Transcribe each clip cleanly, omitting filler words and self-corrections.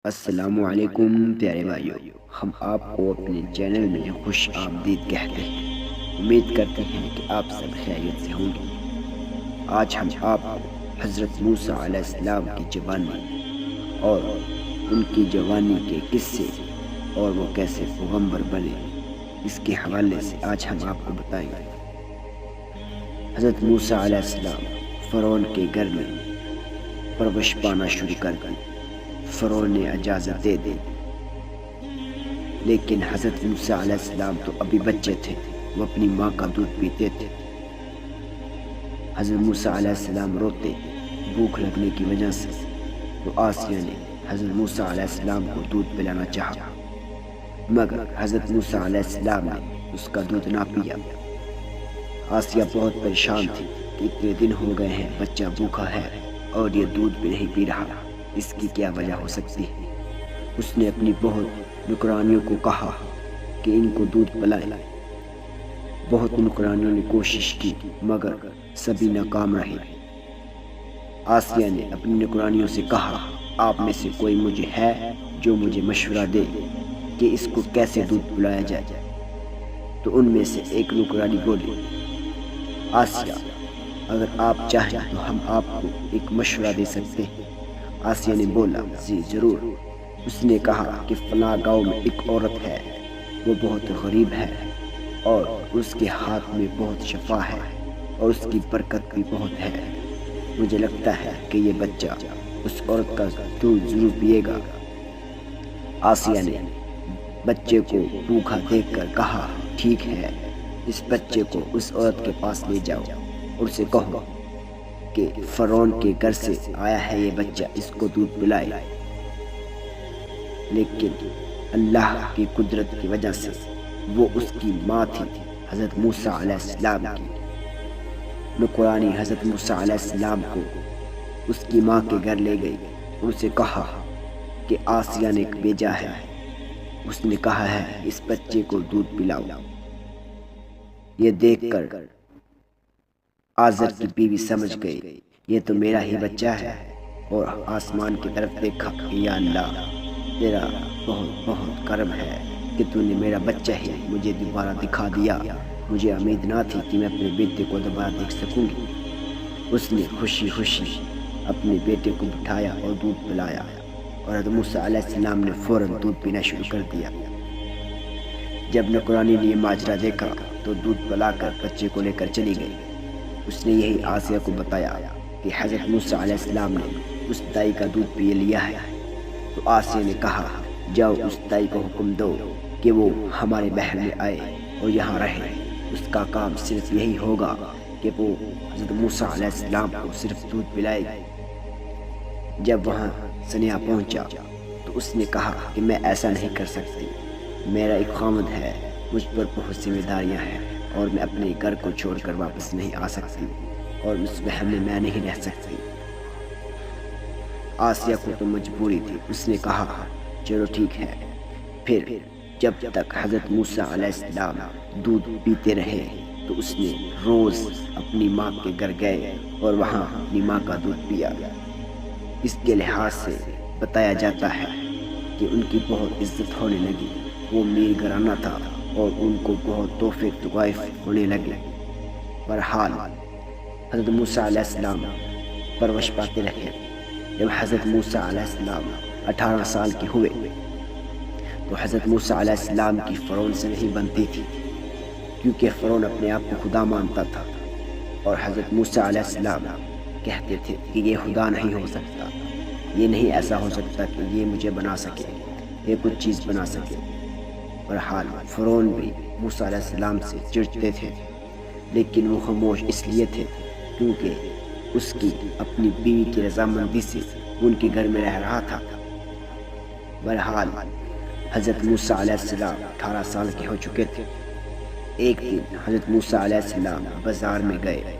السلام علیکم پیارے بھائیوں، ہم آپ کو اپنے چینل میں خوش آمدید کہتے ہیں۔ امید کرتے ہیں کہ آپ سب خیریت سے ہوں گے۔ آج ہم آپ کو حضرت موسیٰ علیہ السلام کی جوانی اور ان کی جوانی کے قصے اور وہ کیسے پیغمبر بنے، اس کے حوالے سے آج ہم آپ کو بتائیں گے۔ حضرت موسیٰ علیہ السلام فرعون کے گھر میں پرورش پانا شروع کر دی۔ فرعون نے اجازت دے دی، لیکن حضرت موسیٰ علیہ السلام تو ابھی بچے تھے، وہ اپنی ماں کا دودھ پیتے تھے۔ حضرت موسیٰ علیہ السلام روتے بھوک لگنے کی وجہ سے، تو آسیہ نے حضرت موسیٰ علیہ السلام کو دودھ پلانا چاہا، مگر حضرت موسیٰ علیہ السلام نے اس کا دودھ نہ پیا۔ آسیہ بہت پریشان تھی کہ اتنے دن ہو گئے ہیں، بچہ بھوکا ہے اور یہ دودھ بھی نہیں پی رہا، اس کی کیا وجہ ہو سکتی ہے؟ اس نے اپنی بہت نوکرانیوں کو کہا کہ ان کو دودھ پلائیں۔ بہت نوکرانیوں نے کوشش کی مگر سبھی ناکام رہے۔ آسیہ نے اپنی نوکرانیوں سے کہا، آپ میں سے کوئی مجھے ہے جو مجھے مشورہ دے کہ اس کو کیسے دودھ پلایا جائے؟ تو ان میں سے ایک نوکرانی بولی، آسیہ اگر آپ چاہیں تو ہم آپ کو ایک مشورہ دے سکتے ہیں۔ آسیہ نے بولا، جی ضرور۔ اس نے کہا کہ فلاں گاؤں میں ایک عورت ہے، وہ بہت غریب ہے اور اس کے ہاتھ میں بہت شفا ہے اور اس کی برکت بھی بہت ہے۔ مجھے لگتا ہے کہ یہ بچہ اس عورت کا دودھ ضرور پیے گا۔ آسیہ نے بچے کو بھوکا دیکھ کر کہا، ٹھیک ہے، اس بچے کو اس عورت کے پاس لے جاؤ اور اسے کہو کہ فرعون کے گھر سے آیا ہے یہ بچہ، اس کو دودھ پلائے۔ لیکن اللہ کی قدرت کی وجہ سے وہ اس کی ماں تھی، حضرت موسیٰ علیہ السلام کی نوکرانی حضرت موسیٰ علیہ السلام کو اس کی ماں کے گھر لے گئی اور اسے کہا کہ آسیہ نے بھیجا ہے، اس نے کہا ہے اس بچے کو دودھ پلاؤ۔ یہ دیکھ کر آزر کی بیوی سمجھ گئی یہ تو میرا ہی بچہ ہے، اور آسمان کی طرف دیکھا کہ یا اللہ، تیرا بہت بہت کرم ہے کہ تو نے میرا بچہ ہی مجھے دوبارہ دکھا دیا۔ مجھے امید نہ تھی کہ میں اپنے بیٹے کو دوبارہ دیکھ سکوں گی۔ اس نے خوشی خوشی اپنے بیٹے کو بٹھایا اور دودھ پلایا، اور حضرت موسیٰ علیہ السلام نے فوراً دودھ پینا شروع کر دیا۔ جب نوکرانی نے یہ ماجرا دیکھا تو دودھ پلا کر بچے کو لے کر چلی گئی۔ اس نے یہی آسیہ کو بتایا کہ حضرت موسیٰ علیہ السلام نے اس دائی کا دودھ پی لیا ہے۔ تو آسیہ نے کہا، جاؤ اس دائی کو حکم دو کہ وہ ہمارے محل میں آئے اور یہاں رہے۔ اس کا کام صرف یہی ہوگا کہ وہ حضرت موسیٰ علیہ السلام کو صرف دودھ پلائے گی۔ جب وہاں سنیہ پہنچا تو اس نے کہا کہ میں ایسا نہیں کر سکتی، میرا ایک خاوند ہے، مجھ پر بہت ذمہ داریاں ہیں اور میں اپنے گھر کو چھوڑ کر واپس نہیں آ سکتی اور اس محل میں نہیں رہ سکتی۔ آسیہ کو تو مجبوری تھی، اس نے کہا چلو ٹھیک ہے۔ پھر جب تک حضرت موسیٰ علیہ السلام دودھ پیتے رہے تو اس نے روز اپنی ماں کے گھر گئے اور وہاں اپنی ماں کا دودھ پیا۔ اس کے لحاظ سے بتایا جاتا ہے کہ ان کی بہت عزت ہونے لگی، وہ میر گھرانہ تھا اور ان کو بہت تحفے طوائف ہونے لگے۔ بہرحال حضرت موسیٰ علیہ السلام پرورش پاتے رہے۔ جب حضرت موسیٰ علیہ السلام 18 سال کے ہوئے تو حضرت موسیٰ علیہ السلام کی فرعون سے نہیں بنتی تھی، کیونکہ فرعون اپنے آپ کو خدا مانتا تھا، اور حضرت موسیٰ علیہ السلام کہتے تھے کہ یہ خدا نہیں ہو سکتا، یہ نہیں ایسا ہو سکتا کہ یہ مجھے بنا سکے، یہ کچھ چیز بنا سکے۔ بہرحال فرعون بھی موسیٰ علیہ السلام سے چڑھتے تھے، لیکن وہ خاموش اس لیے تھے کیونکہ اس کی اپنی بیوی کی رضامندی سے ان کے گھر میں رہ رہا تھا۔ بہرحال حضرت موسیٰ علیہ السلام 18 سال کے ہو چکے تھے۔ ایک دن حضرت موسیٰ علیہ السلام بازار میں گئے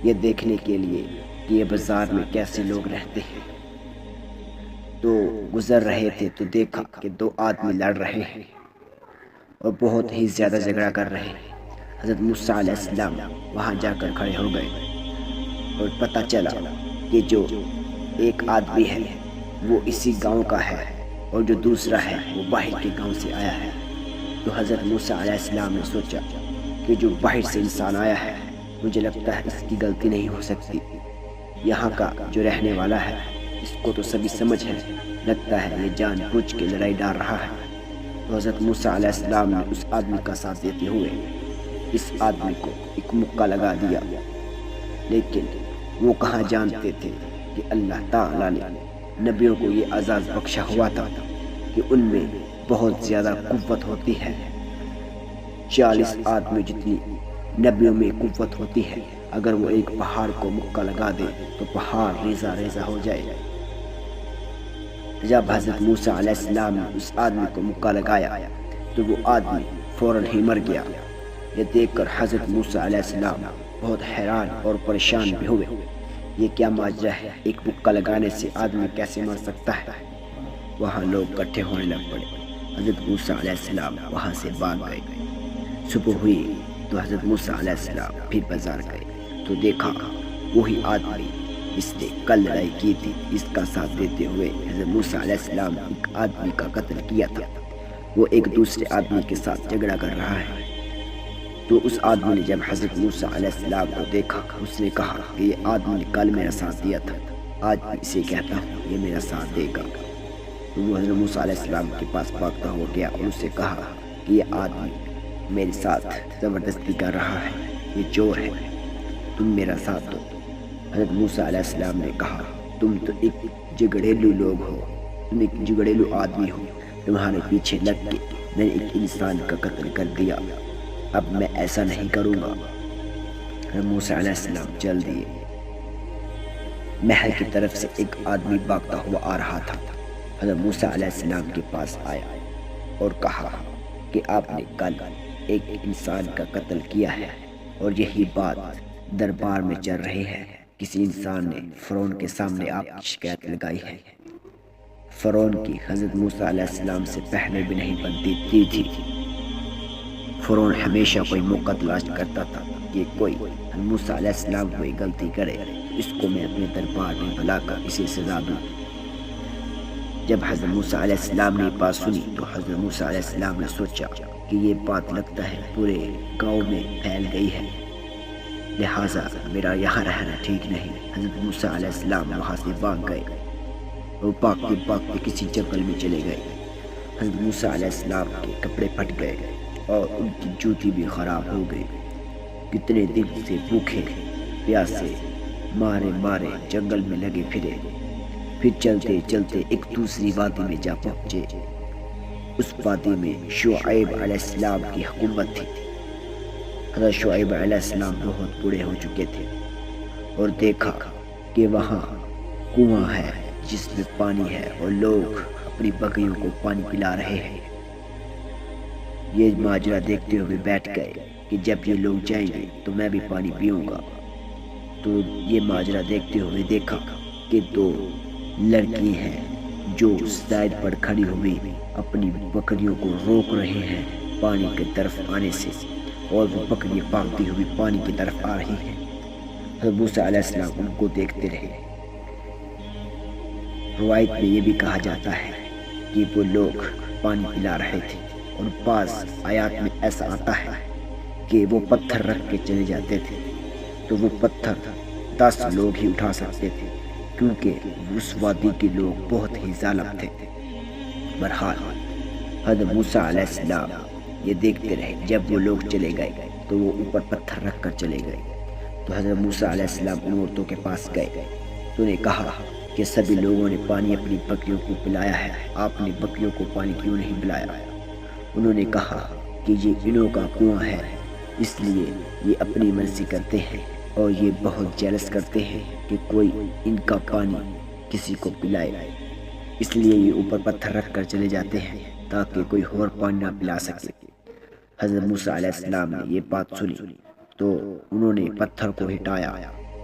یہ دیکھنے کے لیے کہ یہ بازار میں کیسے لوگ رہتے ہیں۔ تو گزر رہے تھے تو دیکھا کہ 2 آدمی لڑ رہے ہیں اور بہت ہی زیادہ جھگڑا کر رہے ہیں۔ حضرت موسیٰ علیہ السلام وہاں جا کر کھڑے ہو گئے اور پتہ چلا کہ جو ایک آدمی ہے وہ اسی گاؤں کا ہے اور جو دوسرا ہے وہ باہر کے گاؤں سے آیا ہے۔ تو حضرت موسیٰ علیہ السلام نے سوچا کہ جو باہر سے انسان آیا ہے مجھے لگتا ہے اس کی غلطی نہیں ہو سکتی، یہاں کا جو رہنے والا ہے اس کو تو سبھی سمجھ ہے، لگتا ہے یہ جان بوجھ کے لڑائی ڈال رہا ہے۔ تو حضرت موسیٰ علیہ السلام نے اس آدمی کا ساتھ دیتے ہوئے اس آدمی کو ایک مکہ لگا دیا، لیکن وہ کہاں جانتے تھے کہ اللہ تعالیٰ نے نبیوں کو یہ اعزاز بخشا ہوا تھا کہ ان میں بہت زیادہ قوت ہوتی ہے۔ 40 آدمی جتنی نبیوں میں قوت ہوتی ہے، اگر وہ ایک پہاڑ کو مکہ لگا دے تو پہاڑ ریزہ ریزہ ہو جائے۔ جب حضرت موسیٰ علیہ السلام نے اس آدمی کو مکہ لگایا تو وہ آدمی فوراً ہی مر گیا۔ یہ دیکھ کر حضرت موسیٰ علیہ السلام بہت حیران اور پریشان بھی ہوئے، یہ کیا ماجرا ہے، ایک مکہ لگانے سے آدمی کیسے مر سکتا ہے؟ وہاں لوگ اکٹھے ہونے لگ پڑے۔ حضرت موسیٰ علیہ السلام وہاں سے بھاگ گئے۔ صبح ہوئی تو حضرت موسیٰ علیہ السلام پھر بازار گئے تو دیکھا وہی آدمی جس نے کل لڑائی کی تھی، اس کا ساتھ دیتے ہوئے حضرت موسیٰ علیہ السلام نے ایک آدمی کا قتل کیا تھا، وہ ایک دوسرے آدمی کے ساتھ جھگڑا کر رہا ہے۔ تو اس آدمی نے جب حضرت موسیٰ علیہ السلام کو دیکھا، اس نے کہا کہ یہ آدمی نے کل میرا ساتھ دیا تھا، آج میں اسے کہتا ہوں یہ میرا ساتھ دے گا۔ تو وہ حضرت موسیٰ علیہ السلام کے پاس بھاگتا ہوا گیا اور اسے کہا کہ یہ آدمی میرے ساتھ زبردستی کر رہا ہے، یہ چور ہے، تم میرا ساتھ دو۔ حضرت موسیٰ علیہ السلام نے کہا تم تو ایک جھگڑیلو لوگ ہو، تم ایک جھگڑیلو آدمی ہو، تمہارے پیچھے لگ کے میں نے ایک انسان کا قتل کر دیا، اب میں ایسا نہیں کروں گا۔ حضرت موسیٰ علیہ السلام چل دیے۔ محل کی طرف سے ایک آدمی بھاگتا ہوا آ رہا تھا، حضرت موسیٰ علیہ السلام کے پاس آیا اور کہا کہ آپ نے کل ایک انسان کا قتل کیا ہے اور یہی بات دربار میں چل رہی ہے، کسی انسان نے فرعون کے سامنے آپ کی شکایت لگائی ہے۔ فرعون کی حضرت موسیٰ علیہ السلام سے پہلے بھی نہیں بنتی تھی۔ فرعون ہمیشہ کوئی موقع تلاش کرتا تھا کہ کوئی حضرت موسیٰ علیہ السلام کوئی غلطی کرے، اس کو میں اپنے دربار میں بلا کر اسے سزا دوں۔ جب حضرت موسیٰ علیہ السلام نے یہ بات سنی تو حضرت موسیٰ علیہ السلام نے سوچا کہ یہ بات لگتا ہے پورے گاؤں میں پھیل گئی ہے، لہٰذا میرا یہاں رہنا ٹھیک نہیں۔ حضرت موسیٰ علیہ السلام وہاں سے بھاگ گئے اور بھاگتے کسی جنگل میں چلے گئے۔ حضرت موسیٰ علیہ السلام کے کپڑے پھٹ گئے اور ان کی جوتی بھی خراب ہو گئی۔ کتنے دن سے بھوکے پیاسے مارے جنگل میں لگے پھرے، پھر چلتے چلتے ایک دوسری وادی میں جا پہنچے۔ اس وادی میں شعیب علیہ السلام کی حکومت تھی۔ حضرت شعیب علیہ السلام بہت بوڑھے ہو چکے تھے اور دیکھا کہ وہاں کنواں ہے جس میں پانی ہے اور لوگ اپنی بکریوں کو پانی پلا رہے ہیں۔ یہ ماجرا دیکھتے ہوئے بیٹھ گئے کہ جب یہ لوگ جائیں گے تو میں بھی پانی پیوں گا۔ تو یہ ماجرا دیکھتے ہوئے دیکھا کہ دو لڑکی ہیں جو سائڈ پر کھڑی ہوئی اپنی بکریوں کو روک رہے ہیں پانی کی طرف آنے سے، اور وہ بکریاں بھاگتی ہوئی پانی کی طرف آ رہی ہیں۔ حضرت موسیٰ علیہ السلام ان کو دیکھتے رہے۔ روایت میں یہ بھی کہا جاتا ہے کہ وہ لوگ پانی پلا رہے تھے، اور بعض آیات میں ایسا آتا ہے کہ وہ پتھر رکھ کے چلے جاتے تھے تو وہ پتھر 10 لوگ ہی اٹھا سکتے تھے، کیونکہ اس وادی کے لوگ بہت ہی ظالم تھے۔ بہرحال حضرت موسیٰ علیہ السلام یہ دیکھتے رہے، جب وہ لوگ چلے گئے تو وہ اوپر پتھر رکھ کر چلے گئے۔ تو حضرت موسیٰ علیہ السلام ان عورتوں کے پاس گئے تو انہیں کہا کہ سبھی لوگوں نے پانی اپنی بکریوں کو پلایا ہے، آپ نے بکریوں کو پانی کیوں نہیں پلایا؟ انہوں نے کہا کہ یہ انہوں کا کنواں ہے، اس لیے یہ اپنی مرضی کرتے ہیں اور یہ بہت جیلس کرتے ہیں کہ کوئی ان کا پانی کسی کو پلائے، اس لیے یہ اوپر پتھر رکھ کر چلے جاتے ہیں تاکہ کوئی اور پانی نہ پلا سکے۔ حضرت موسیٰ علیہ السلام نے یہ بات سنی تو انہوں نے پتھر کو ہٹایا،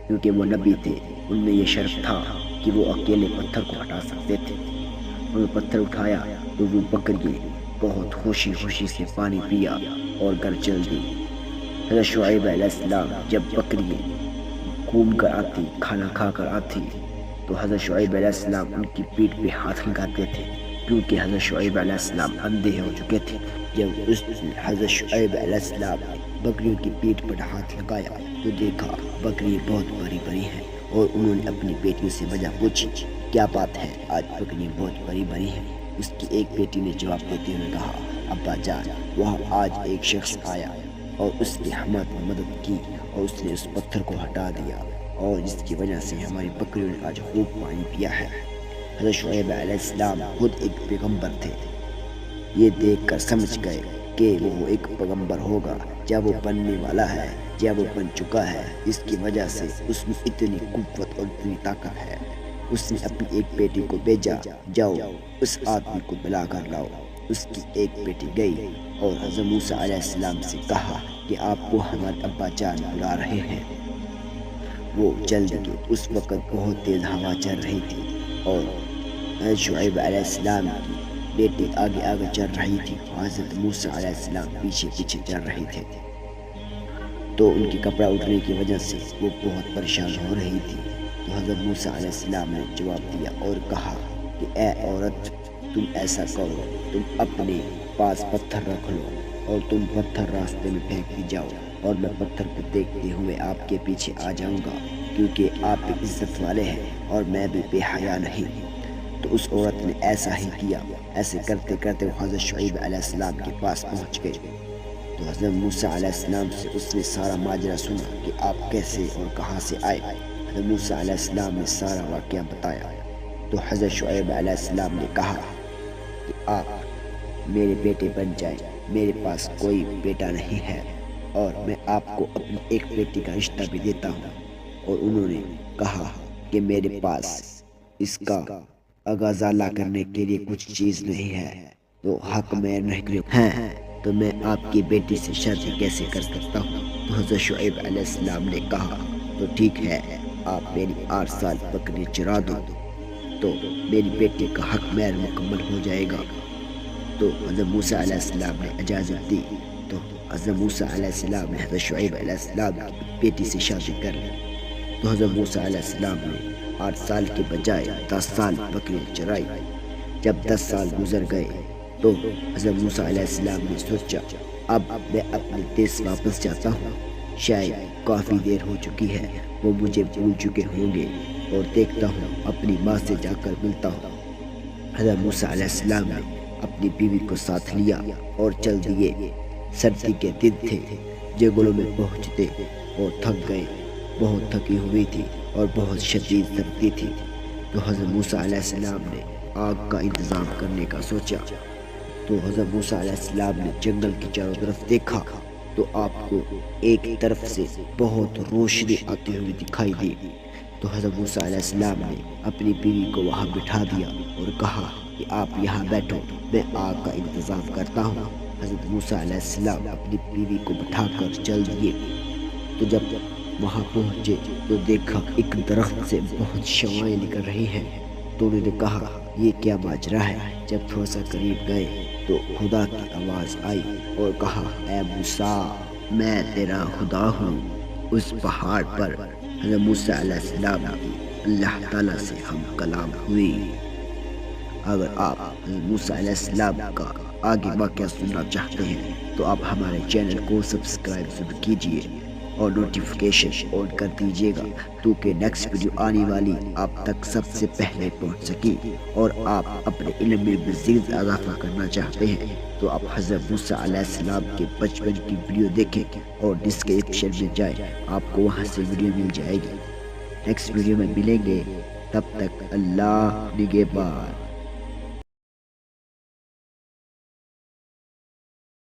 کیونکہ وہ نبی تھے، ان میں یہ شرط تھا کہ وہ اکیلے پتھر کو ہٹا سکتے تھے۔ انہوں نے پتھر اٹھایا تو وہ بکری بہت خوشی سے پانی پیا اور گھر چل دی۔ حضرت شعیب علیہ السلام جب بکری گھوم کر آتی، کھانا کھا کر آتی تو حضرت شعیب علیہ السلام ان کی پیٹھ پہ ہاتھ لگاتے تھے کیونکہ حضرت شعیب علیہ السلام اندھے ہو چکے تھے۔ جب حضرت شعیب علیہ السلام نے بکریوں کی پیٹھ پر ہاتھ لگایا تو دیکھا بکریاں بہت بڑی بڑی ہیں، اور انہوں نے اپنی بیٹیوں سے وجہ پوچھی، کیا بات ہے آج بکریاں بہت بڑی بڑی ہیں؟ اس کی ایک بیٹی نے جواب دیتے ہوئے کہا، ابا جان، وہاں آج ایک شخص آیا اور اس نے ہماری مدد کی اور اس نے اس پتھر کو ہٹا دیا، اور جس کی وجہ سے ہماری بکریوں نے آج خوب پانی پیا ہے۔ حضرت شعیب علیہ السلام خود ایک پیغمبر تھے۔ یہ دیکھ کر سمجھ گئے کہ وہ ایک پیغمبر ہوگا، جب وہ بننے والا ہے، جب وہ بن چکا ہے، اس کی وجہ سے اس میں اتنی قوت اور اتنی طاقت ہے۔ اس نے اپنی ایک بیٹی کو بھیجا، جاؤ اس آدمی کو بلا کر لاؤ۔ اس کی ایک بیٹی گئی اور حضرت موسیٰ علیہ السلام سے کہا کہ آپ کو ہمارے ابا جان بلا رہے ہیں۔ وہ جلد گئے۔ اس وقت بہت تیز ہوا چل رہی تھی اور حضرت شعیب علیہ السلام کی بیٹی آگے آگے چل رہی تھی، حضرت موسیٰ علیہ السلام پیچھے پیچھے چل رہے تھے۔ تو ان کی کپڑا اٹھنے کی وجہ سے وہ بہت پریشان ہو رہی تھی۔ تو حضرت موسیٰ علیہ السلام نے جواب دیا اور کہا کہ اے عورت، تم ایسا کرو، تم اپنے پاس پتھر رکھ لو اور تم پتھر راستے میں پھینکتی جاؤ، اور میں پتھر کو دیکھتے ہوئے آپ کے پیچھے آ جاؤں گا، کیونکہ آپ بھی عزت والے ہیں اور میں بھی بے حیا نہیں۔ تو اس عورت نے ایسا ہی کیا۔ ایسے کرتے کرتے وہ حضرت شعیب علیہ السلام کے پاس پہنچ گئے۔ تو حضرت موسیٰ علیہ السلام سے اس نے سارا ماجرا سنا کہ آپ کیسے اور کہاں سے آئے۔ حضرت موسیٰ علیہ السلام نے سارا واقعہ بتایا۔ تو حضرت شعیب علیہ السلام نے کہا کہ آپ میرے بیٹے بن جائیں، میرے پاس کوئی بیٹا نہیں ہے اور میں آپ کو اپنی ایک بیٹی کا رشتہ بھی دیتا ہوں۔ اور انہوں نے کہا کہ میرے پاس اس کا اغازالہ کرنے کے لیے کچھ چیز نہیں ہے، تو حق میں نہیں ہے، تو میں آپ کی بیٹی سے شادی کیسے کر سکتا ہوں؟ تو حضرت شعیب علیہ السلام نے کہا، تو ٹھیک ہے، آپ میری 8 سال بکری چرا دو تو میری بیٹی کا حق مہر مکمل ہو جائے گا۔ تو حضرت موسیٰ علیہ السلام نے اجازت دی۔ تو حضرت موسیٰ علیہ السلام نے حضرت شعیب علیہ السلام کی بیٹی سے شادی کر لی۔ تو حضرت موسیٰ علیہ السلام نے 8 سال کے بجائے 10 سال بکری چرائی۔ جب 10 سال گزر گئے تو حضرت موسیٰ علیہ السلام نے سوچا، اب میں اپنے دیس واپس جاتا ہوں، شاید کافی دیر ہو چکی ہے، وہ مجھے بھول چکے ہوں گے، اور دیکھتا ہوں اپنی ماں سے جا کر ملتا ہوں۔ حضرت موسیٰ علیہ السلام نے اپنی بیوی کو ساتھ لیا اور چل دیے۔ سردی کے دن تھے، جنگلوں میں پہنچتے اور تھک گئے، بہت تھکی ہوئی تھی اور بہت شدید سردی تھی۔ تو حضرت موسیٰ علیہ السلام نے آگ کا انتظام کرنے کا سوچا۔ تو حضرت موسیٰ علیہ السلام نے جنگل کی چاروں طرف دیکھا تو آپ کو ایک طرف سے بہت روشنی آتی ہوئی دکھائی دی۔ تو حضرت موسیٰ علیہ السلام نے اپنی بیوی کو وہاں بٹھا دیا اور کہا کہ آپ یہاں بیٹھو، میں آگ کا انتظام کرتا ہوں۔ حضرت موسیٰ علیہ السلام اپنی بیوی کو بٹھا کر چل دیے۔ تو جب وہاں پہنچے تو دیکھا ایک درخت سے بہت شعاعیں نکل رہی ہیں۔ تو انہوں نے کہا، یہ کیا ماجرا ہے؟ جب تھوڑا سا قریب گئے تو خدا کی آواز آئی اور کہا، اے موسیٰ، میں تیرا خدا ہوں۔ اس پہاڑ پر حضرت موسیٰ علیہ السلام کی اللہ تعالیٰ سے ہم کلام ہوئی۔ اگر آپ حضرت موسیٰ علیہ السلام کا آگے واقعہ سننا چاہتے ہیں تو آپ ہمارے چینل کو سبسکرائب ضرور کیجیے اور نوٹیفیکیشن آن کر دیجیے گا، تاکہ نیکسٹ ویڈیو آنے والی آپ تک سب سے پہلے پہنچ سکے۔ اور آپ اپنے علم میں مزید اضافہ کرنا چاہتے ہیں تو آپ حضرت موسیٰ علیہ السلام کے بچپن کی ویڈیو دیکھیں اور ڈسکرپشن میں جائیں، آپ کو وہاں سے ویڈیو مل جائے گی۔ نیکسٹ ویڈیو میں ملیں گے، تب تک اللہ نگہبان۔